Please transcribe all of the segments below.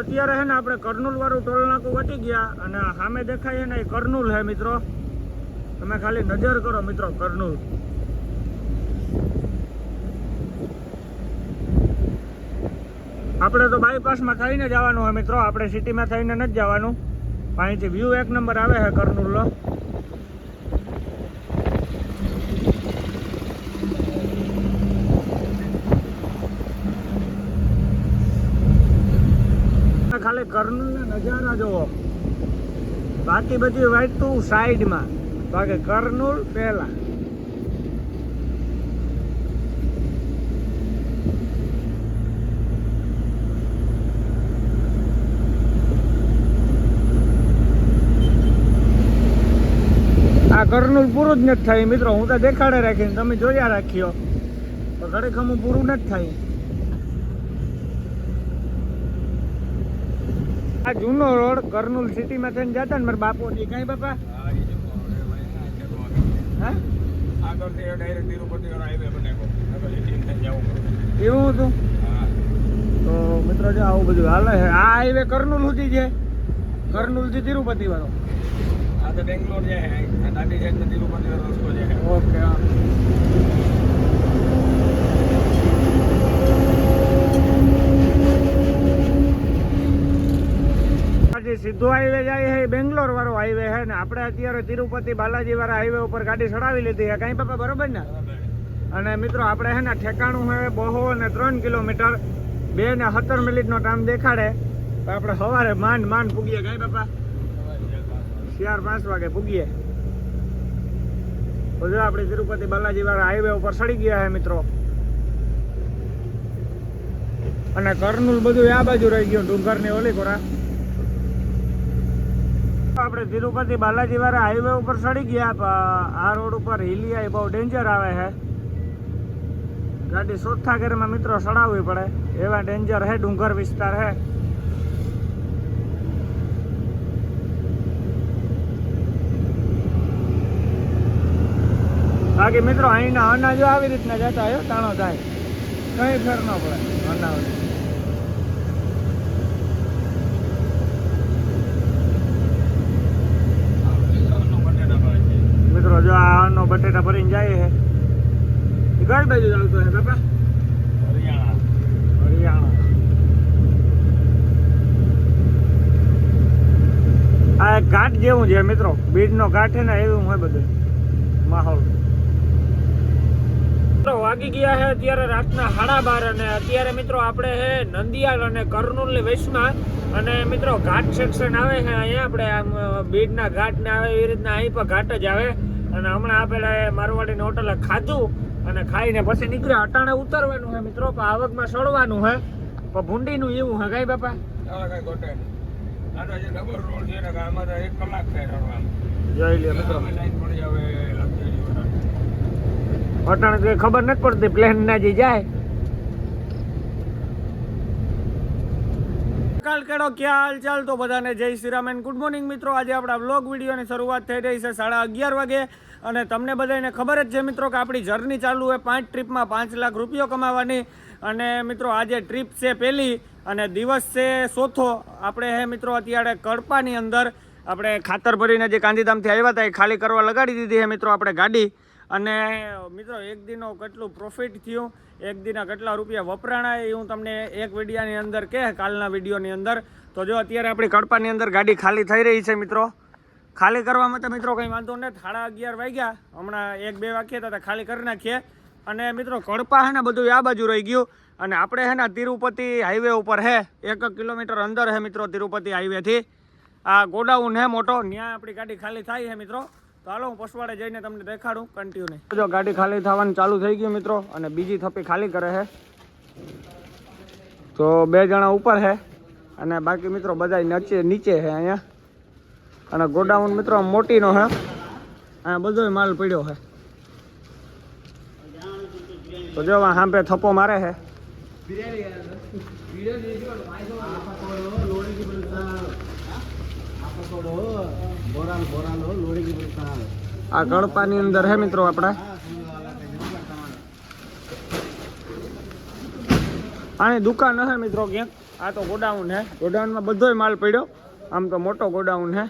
અત્યારે है ને આપણે કરનુલ વાળું ટોલ નાકું વટી ગયા અને સામે દેખાય છે ને એ કરનુલ है મિત્રો। તમે ખાલી નજર કરો મિત્રો કરનુલ। આપણે તો બાયપાસમાં થઈને જવાનું હોય મિત્રો, આપણે સિટીમાં થઈને નથી જવાનું। અહીંથી વ્યૂ એક નંબર આવે છે કરનુલનો। ખાલી કરનુલના નજારા જોવો, બાકી બધી વસ્તુ સાઈડમાં, બાકી કરનુલ પહેલા। આ કરનુલ પૂરું જ નથી થાય મિત્રો, હું તો દેખાડે રાખીને તમે જોયા રાખ્યો તો ઘડીક હું પૂરું નથી થાય। આ જૂનો રોડ કરનુલ સિટીમાં થઈને જતા ને મારા બાપુની કઈ બાપા એવું હતું તો મિત્રો જો આવું બધું હાલે છે। આ હાઈવે કરનુલ સુધી છે, કરનુલ થી તિરુપતિ વાળો। આ તો બેંગ્લોર જાય છે, દાંડી જાય તો તિરુપતિ વાળો રસ્તો જાય। ઓકે સીધો હાઈવે જાય છે બેંગ્લોર વાળો હાઈવે છે ને આપણે અત્યારે તિરુપતિ બાલાજી વાળા હાઈવે ઉપર ગાડી ચડાવી લીધી છે કઈ પાપા બરોબર ને। અને મિત્રો આપણે છે ને ઠેકાણું છે બહો અને 3 કિલોમીટર 2 ને 17 મિનિટનો ટાઈમ દેખાડે તો આપણે સવારે માંડ પૂગીએ કઈ પાપા 4-5 વાગે પૂગીએ। તો જો આપણે તિરુપતિ બાલાજી વાળા હાઈવે ઉપર ચડી ગયા છે મિત્રો। અને કરનુલ બધું આ બાજુ રહી ગયું ડુંગર ની ઓલી કોરા। આપણે તિરુપતિ બાલાજી વાળા હાઈવે ઉપર ચડી ગયા। આ રોડ ઉપર હિલિયા બહુ ડેન્જર આવે છે, ગાડી ચોથા ગેરમાં મિત્રો ચડાવવી પડે એવા ડેન્જર છે, ડુંગર વિસ્તાર છે। બાકી મિત્રો અહીંના અનાજો આવી રીતના જતા હોય તાણો થાય, કઈ ફેર ન પડે અનાજ। મિત્રો જો આનો બટેટા ભરીને જાય છે, કઈ બાજુ ચાલતો છે બાપા? હરિયાણા। આ એક ઘાટ જેવું છે મિત્રો, બીડનો ઘાટ છે ને એવું હોય બધું માહોલ। વાગી ગયા છે અત્યારે રાતના 12:30 અને અત્યારે મિત્રો આપણે છે નંદિયાલ અને કરનુલની વચમાં। અને મિત્રો ઘાટ સેક્શન આવે છે અહીંયા, આપણે આમ બીડના ઘાટ ને આવે એવી રીતના અહીં પણ ઘાટ જ આવે। અને હમણાં આપેલા મારવાડીની હોટલે ખાધું અને ખાઈને પછી નીકળ્યા। અટાણે ઉતરવાનું છે મિત્રો, આવકમાં સડવાનું છે પણ ભૂંડીનું એવું છે કઈ બાપા જોઈ લે મિત્રો। અટાણે કઈ ખબર નથી પડતી પ્લેન ના જે જાય। કાલ કેડો ક્યાં હાલ ચાલ તો બધાને જય Shri Ram and good morning મિત્રો। આજે આપણા વ્લોગ વિડીયોની શરૂઆત થઈ રહી છે 11:30 વાગે। અને તમને બધાને ખબર જ છે મિત્રો કે આપણી જર્ની ચાલુ હોય 5 ટ્રીપમાં 5 લાખ રૂપિયા કમાવાની। અને મિત્રો આજે ટ્રીપ છે પહેલી અને દિવસ છે ચોથો। આપણે હે મિત્રો અત્યારે કડપાની અંદર આપણે ખાતર ભરીને જે ગાંધીધામથી આવ્યા હતા એ ખાલી કરવા લગાડી દીધી છે મિત્રો આપણે ગાડી। અને મિત્રો એક દિનનો કેટલું પ્રોફિટ થયું, એક દિના કેટલા રૂપિયા વપરાણા એ હું તમને એક વિડીયોની અંદર કહે, કાલના વિડીયોની અંદર। તો જો અત્યારે આપણી કડપાની અંદર ગાડી ખાલી થઈ રહી છે મિત્રો। ખાલી કરવામાં તો મિત્રો કંઈ વાંધો નથી, 11:30 વાગ્યા, હમણાં 1-2 વાગ્યા હતા ખાલી કરી નાખીએ। અને મિત્રો કડપા છે ને બધું આ બાજુ રહી ગયું અને આપણે છે ને તિરુપતિ હાઈવે ઉપર છે 1 કિલોમીટર અંદર છે મિત્રો તિરુપતિ હાઈવેથી। આ ગોડાઉન છે મોટો, ત્યાં આપણી ગાડી ખાલી થાય છે મિત્રો। તો હાલો હું પસવાડે જઈને તમને દેખાડું કન્ટિન્યુ। જો ગાડી ખાલી થવાનું ચાલુ થઈ ગયું મિત્રો અને બીજી થપ્પી ખાલી કરે છે। તો 2 જણા ઉપર છે અને બાકી મિત્રો બધા નીચે છે અહીંયા। અને ગોડાઉન મિત્રો મોટીનો છે, અહીંયા બધો માલ પડ્યો છે। તો જો સાંભે થપ્પો મારે છે। આ કડપાની અંદર હે મિત્રો આપણા આની દુકાન હે મિત્રો ક્યાંક આ તો ગોડાઉન હે, ગોડાઉનમાં બધોય માલ પડ્યો, આમ તો મોટો ગોડાઉન હે.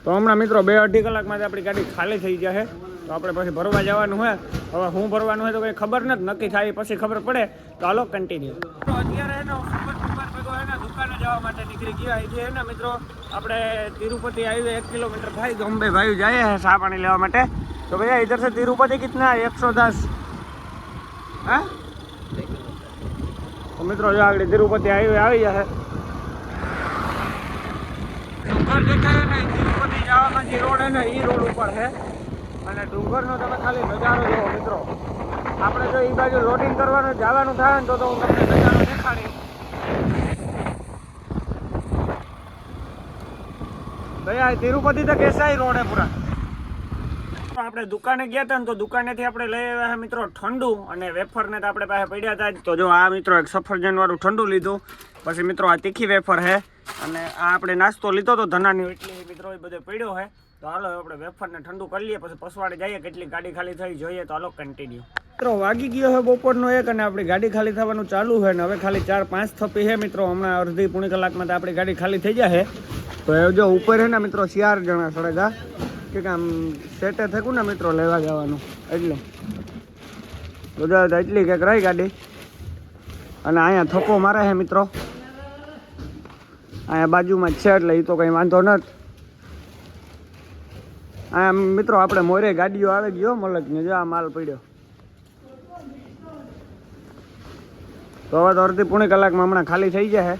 તો હમણાં મિત્રો 2-2.5 કલાકમાં આપણી ગાડી ખાલી થઈ જશે. તો આપણે પછી ભરવા જવાનું હોય. હવે હું ભરવાનું હોય તો કંઈ ખબર નથી, નક્કી થાય પછી ખબર પડે. તો હાલો કન્ટિન્યુ. તો અત્યારે એનો દુકાને જવા માટે નીકળી ગયા છે ને મિત્રો. આપણે તિરુપતિ હાઈવે 1 કિલોમીટર થાય તો અંબે ભાઈ જાય है ચા પાણી લેવા માટે. तो भैया इधर से तिरुपति कितना है? 110. हाँ तो मित्रों जो आगे तिरुपति हाईवे આવી જશે. ડુંગર દેખાય ને તિરુપતિ જવામાં જે રોડ હે ને એ રોડ ઉપર છે. અને ડુંગરનો તમે ખાલી નજારો જોવો મિત્રો. આપણે જો એ બાજુ લોડિંગ કરવાનું જવાનું થાય ને તો હું તમને નજારો દેખાડીશ. भैया तिरुपति तक ऐसा ही रोड है पूरा. આપણે દુકાને ગયા હતા ને તો દુકાનેથી આપણે લઈ આવ્યા મિત્રો ઠંડુ અને વેફર ને તો આપણે પાસે પડ્યા હતા. તો જો આ મિત્રો એક સફરજન વાળું ઠંડુ લીધું. પછી મિત્રો આ તીખી વેફર છે અને આ આપણે નાસ્તો લીધો તો ધનાની એટલી મિત્રો એ બધે પડ્યો છે. તો હાલો આપણે વેફર ને ઠંડુ કરી લઈએ પછી પસવાડે જઈએ કેટલી ગાડી ખાલી થઈ જોઈએ. તો હાલો કન્ટિન્યુ. મિત્રો વાગી ગયો છે બપોરનો 1 અને આપણી ગાડી ખાલી થવાનું ચાલુ છે ને હવે ખાલી 4-5 થપી છે મિત્રો. હમણાં અડધી પોણી કલાકમાં તો આપણી ગાડી ખાલી થઈ જશે. તો એ જો ઉપર છે ને મિત્રો 4 જણા સળગા કે આમ સેટે થયું ને મિત્રો લેવા જવાનું એટલે બધા એટલી કંઈક રહી ગાડી. અને અહીંયા થપ્પો મારે છે મિત્રો, અહીંયા બાજુમાં જ છે એટલે એ તો કંઈ વાંધો નથી. અહીંયા મિત્રો આપણે મોરે ગાડીઓ આવી ગયો મલકની, જો આ માલ પડ્યો. તો હવે તો અડધી પોણી કલાકમાં હમણાં ખાલી થઈ જશે.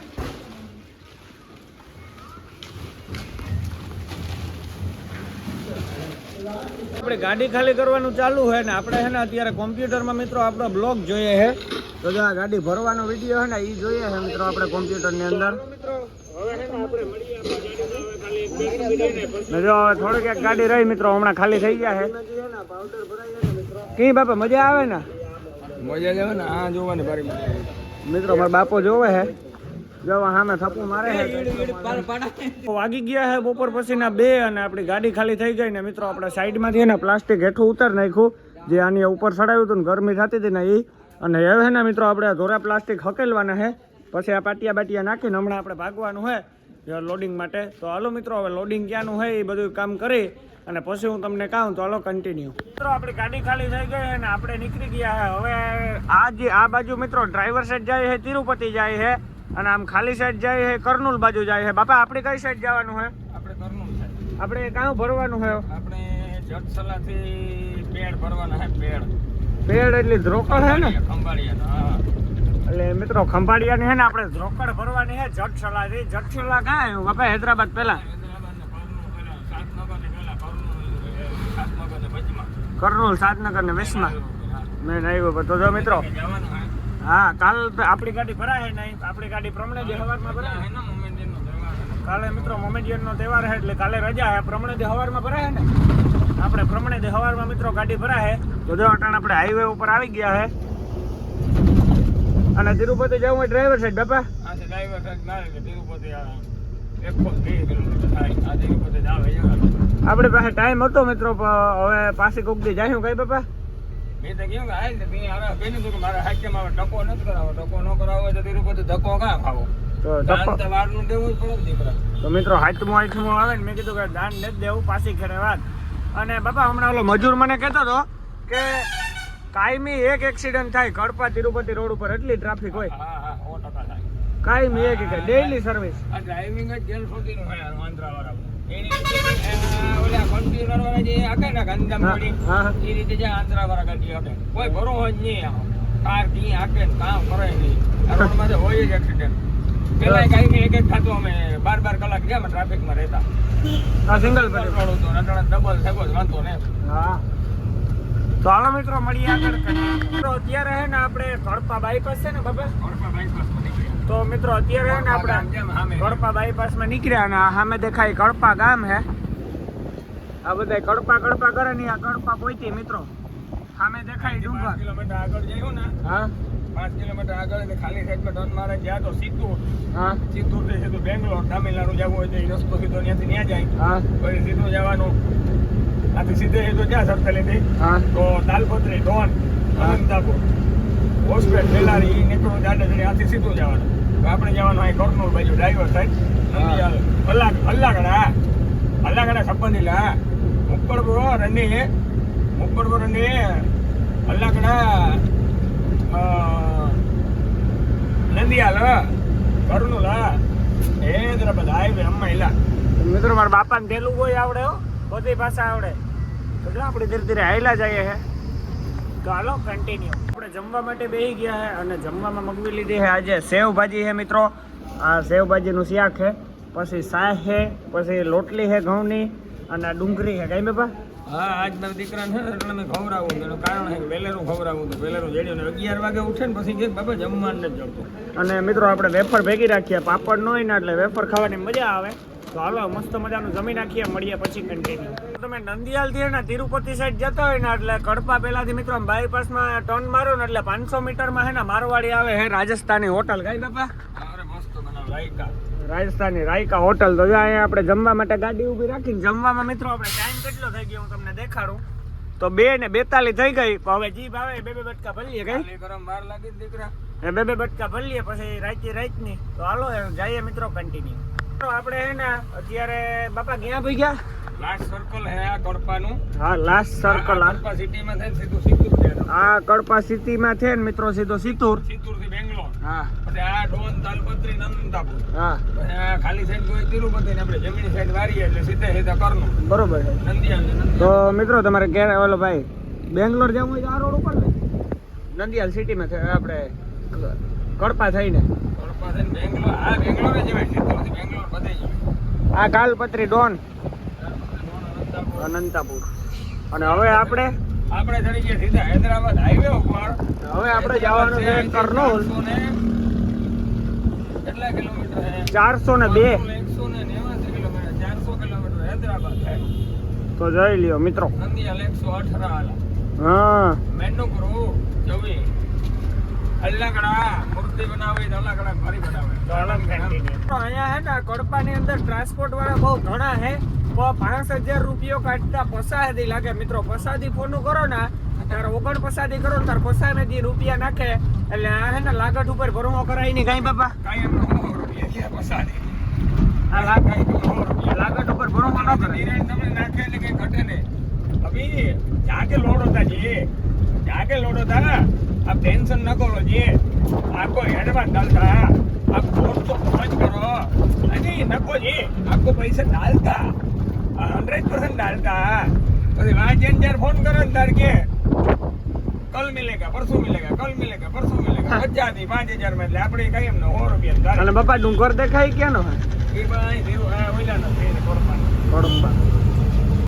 આપણે ગાડી ખાલી કરવાનું ચાલુ છે ને આપણે છે ને અત્યારે કોમ્પ્યુટરમાં મિત્રો આપણો બ્લોગ જોઈએ છે. તો જો આ ગાડી ભરવાનો વિડીયો છે ને એ જોઈએ છે મિત્રો આપણે કોમ્પ્યુટરની અંદર. જો થોડીક એક ગાડી રહી મિત્રો હમણાં ખાલી થઈ ગયા છે. કઈ બાપા મજા આવે ને? મજા આવે ને. હા જોવાની બારી મિત્રો મારા બાપો જોવે છે. જો સામે થપ્પુ મારે છે. વાગી ગયા છે બપોર પછીના 2 અને આપણી ગાડી ખાલી થઈ ગઈ ને મિત્રો આપણે સાઈડમાંથી ને પ્લાસ્ટિક હેઠું ઉતાર નાખ્યું જે આની ઉપર ચડાવ્યું હતું ને ગરમી થતી હતી ને એ. અને હવે ને મિત્રો આપણે ધોરા પ્લાસ્ટિક હકેલવાના છે પછી આ પાટિયા બાટિયા નાખીને હમણાં આપણે ભાગવાનું છે લોડિંગ માટે. તો હાલો મિત્રો હવે લોડિંગ ક્યાંનું હોય એ બધું કામ કરી અને પછી હું તમને કહું. તો હાલો કન્ટિન્યુ. મિત્રો આપણી ગાડી ખાલી થઈ ગઈ અને આપણે નીકળી ગયા છે. હવે આ બાજુ મિત્રો ડ્રાઈવર સાઈડ જાય છે તિરુપતિ જાય છે અને આમ ખાલી સાઈડ જાય છે કરનૂલ બાજુ જાય છે. બાપા આપણે કઈ સાઈડ જવાનું છે? આપણે કરનૂલ સાઈડ. આપણે ક્યાં ભરવાનું છે? આપણે જટસલાથી પેડ ભરવાના છે. પેડ એટલે ધ્રોકડ છે ને? ખંભાળિયા. હા એટલે મિત્રો ખંભાળિયાની છે ને આપણે ધ્રોકડ ભરવાની છે જટસલાથી. જટસલા ક્યાં આવ્યું બાપા? હૈદરાબાદ પહેલા કરનૂલ, સાતનગર ને વેસમાં મેં આવ્યો. તો જો મિત્રો હા કાલ આપણી ગાડી ભરાય નહીં. આપણી ગાડી પ્રમણે દી હવારમાં ભરાય ને. કાલે મિત્રો મોમેડિયનનો તહેવાર છે એટલે કાલે રજા છે. પ્રમણે દી હવારમાં ભરાય ને. આપણે પ્રમણે દી હવારમાં મિત્રો ગાડી ભરાય. તો જો અટાણ આપણે હાઈવે ઉપર આવી ગયા છે અને તિરુપતિ જવું હોય ડ્રાઈવર સાઈડ બાપા? આ ડ્રાઈવર સાઈડ ના રે તિરુપતિ 1-2 કિલોમીટર થાય. આ તિરુપતિ જાવ આપણી પાસે ટાઈમ હતો મિત્રો. હવે પાછી કોક દી જાય કઈ બાપા? મેં તો કેવું કે હાલ ને ત્યાં આવે કહીને તો કે મારા હાઈકમાં આવે ટકો નથી કરાવો. ટકો ન કરાવો તો તિરુપતિ ધક્કો કાં ખાવો? તો વારનું દેવું જ પડે દીકરા. તો મિત્રો હાથમું આવે ને મેં કીધું કે દાન નથી દેવું પાછી ખેડે વાત. અને બાપા હમણાં ઓલો મજૂર મને કહેતો હતો કે કાયમી એક એક્સિડન્ટ થાય કડપા તિરુપતિ રોડ ઉપર, એટલી ટ્રાફિક હોય. હા 100% થાય. કાયમી એક ડેઈલી સર્વિસ. આ ડ્રાઇવિંગ જ જેલ ફોકીનું હોય આંધ્રાવાળા. એની ઓલા કન્ટેનર વાળા જે આકે ને ગંદમ પડી એ રીતે જે આંધ્રાવાળા ગાડી આકે કોઈ ભરો જ નહીં. કાર કી આકે કામ કરે નહીં. રોડમાં હોય જ એક્સિડન્ટ. પેલા કાયમી એક થતું અમે 12 કલાક જેમ ટ્રાફિકમાં રહેતા. આ સિંગલ પર રોડ હતો નટણ ડબલ થયો વાંધો ને. હા તો હાલો મિત્રો મળીએ આગળ. મિત્રો અત્યારે હે ને આપણે કડપા બાયપાસ છે ને બાબા? કડપા બાયપાસમાં નીકળ્યા. તો મિત્રો અત્યારે હે ને આપણે કડપા બાયપાસમાં નીકળ્યા અને સામે દેખાય કડપા ગામ હે. આ બધા કડપા કરે ને આ કડપા પહોંચી મિત્રો. સામે દેખાય ડુંગર. 5 કિલોમીટર આગળ જયું ને. હા 5 કિલોમીટર આગળ ખાલી સાઈડમાં ટર્ન મારે ગયા તો સીધું. હા સીધું થઈ સીધું બેંગ્લોર તામિલનાડુ જવું હોય તો એ રસ્તો સીધો ત્યાંથી ત્યાં જાય. હા પછી સીધું જવાનું. આથી સીધે સીધું જ્યાં સરખેલી હતી હા તો તાલપત્રી ધોન અનંતાપુર હોસ્પિટલ પેલારી ઈ નીકળવું દાડે જડે આથી સીધું જવાનું તો આપણે જવાનું અહીં કર્નૂલ બાજુ ડ્રાઈવર સાઈડ નંદિયાલ અલ્લાગડા સંબંધીલા મુક્કડબો રંડી અલ્લાગડા નંદિયાલ કર્નૂલા હૈદરાબાદ હાઈવે અમ્મા ઇલા મિત્રો મારા બાપાને તેલુગુ આવડે હો, બધી ભાષા આવડે. તો જો આપણે ધીરે ધીરે હાઈલા જઈએ છે. તો હાલો કન્ટિન્યુ. આપણે જમવા માટે બેસી ગયા છે અને જમવામાં મગવી લીધી છે આજે સેવ ભાજી છે મિત્રો. આ સેવ ભાજીનું શાક છે, પછી શાહ છે, પછી લોટલી છે ઘઉંની અને આ ડુંગળી છે. કઈ બાપા? હા આજ મારા દીકરાને છે ને એટલે મેં ખવડાવું એનું કારણ છે કે વહેલેરું ખવડાવું તો વહેલેરું જેડ્યું 11 વાગે ઉઠે ને પછી કે બાબા જમવાનું નથી જમતું. અને મિત્રો આપણે વેફર ભેગી રાખીએ, પાપડ ન હોય ને એટલે વેફર ખાવાની મજા આવે. તો હાલો મસ્ત મજાનું જમી નાખીએ, મળીએ પછી કન્ટિન્યુ. તમે નંદિયાલથી ને તિરુપતિ સાઈડ જતા હોય ને એટલે કડપા પહેલાથી મિત્રો બાયપાસમાં ટર્ન મારો ને એટલે 500 મીટરમાં છે ને મારવાડી આવે છે રાજસ્થાની હોટલ. કઈ બાપા? અરે મસ્ત બનાવ રાયકા રાજસ્થાની રાયકા હોટલ. તો જો અહીંયા આપણે જમવા માટે ગાડી ઊભી રાખીને જમવામાં મિત્રો આપણે ટાઈમ કેટલો થઈ ગયો હું તમને દેખાડું. તો 2:42 થઈ ગઈ. હવે જીભ આવે બે બટકા ભરીએ. કઈ ગરમ વાર લાગી દીકરા બે બટકા ભરીએ પછી રાતની. તો હાલો જઈએ મિત્રો કન્ટિન્યુ. આપણે હે ને અત્યારે બાપા ક્યાં ભઈ ગયા? લાસ્ટ સર્કલ હે આ કડપાનું. હા લાસ્ટ સર્કલ. કડપા સિટીમાં થાય સીધું સીધું છે. આ કડપા સિટીમાં છે ને મિત્રો સીધો સિત્તુર. સિત્તુરથી બેંગ્લોર. હા પછી આ ડોન તાલપત્રી નંદાપુર. હા પછી આ ખાલી સાઈડ કોઈ તિરુપતિ ને આપણે જમીની સાઈડ વારીએ એટલે સીધા કર્નૂલ બરોબર છે. નંદિયાલ. તો મિત્રો તમારે ઘેર ઓલો ભાઈ બેંગ્લોર જવું હોય તો આ રોડ ઉપર ને નંદિયાલ સિટીમાં આપણે કડપા થઈને કડપા થઈને બેંગ્લોર. હા બેંગ્લોર જ જવાય. સિત્તુરથી બેંગ્લોર બધે જવાય. આ કાલપત્રી ડોન અનંતાપુર. અને હવે આપણે ચડી ગયા સીધા હૈદરાબાદ હાઈવે ઉપર. હવે આપણે જવાનું છે કર્નૂલ. 400 ને કેટલા કિલોમીટર છે? 402. 189 કિલોમીટર. 400 કિલોમીટર હૈદરાબાદ થાય. તો જોઈ લ્યો મિત્રો. નંદિયાલ 118 હાલા. હા મેંડુકુરુ 24. અલ્લાગડા મૂર્તિ બનાવી તો અલ્લાગડા ફરી બનાવે તો અલગ અહીંયા હે ને કડપાની અંદર ટ્રાન્સપોર્ટ વાળા બહુ ઘણા હે. 5000 રૂપિયો કાઢતા પસાદી લાગે મિત્રો. પસાદી ફોનું કરો ને ત્યારે 49 પસાદી કરો ને તાર પસાદી રૂપિયા નાખે એટલે આ હે ને લાગત ઉપર ભરવો કરાય નહીં. કઈ બાપા? કાયમ રૂપિયા છે પસાદી. આ લાગત ઉપર ભરવો ન કરે. નિરાણ તમને નાખે એટલે કઈ ઘટે નહીં. અભી જાકે લોડ હોતા जी जाके लोड होता आप टेंशन न करो जी. आपको एडवांस डालता आप वोट तो समझ करो. नहीं नको जी आपको पैसा डालता 100% डालता. પછી વાંચે જ્યારે ફોન કરો ને તાર કે કલ મિલેગા પરસોं મિલેગા કલ મિલેગા પરસોं મિલેગા 5000 માં એટલે આપણે કઈ એમ 100 રૂપિયા. અને બાપા ડુંગર દેખાય ક્યાંનો હે? એ ભાઈ ઓલા નો છે કોરપાનો. કડપા.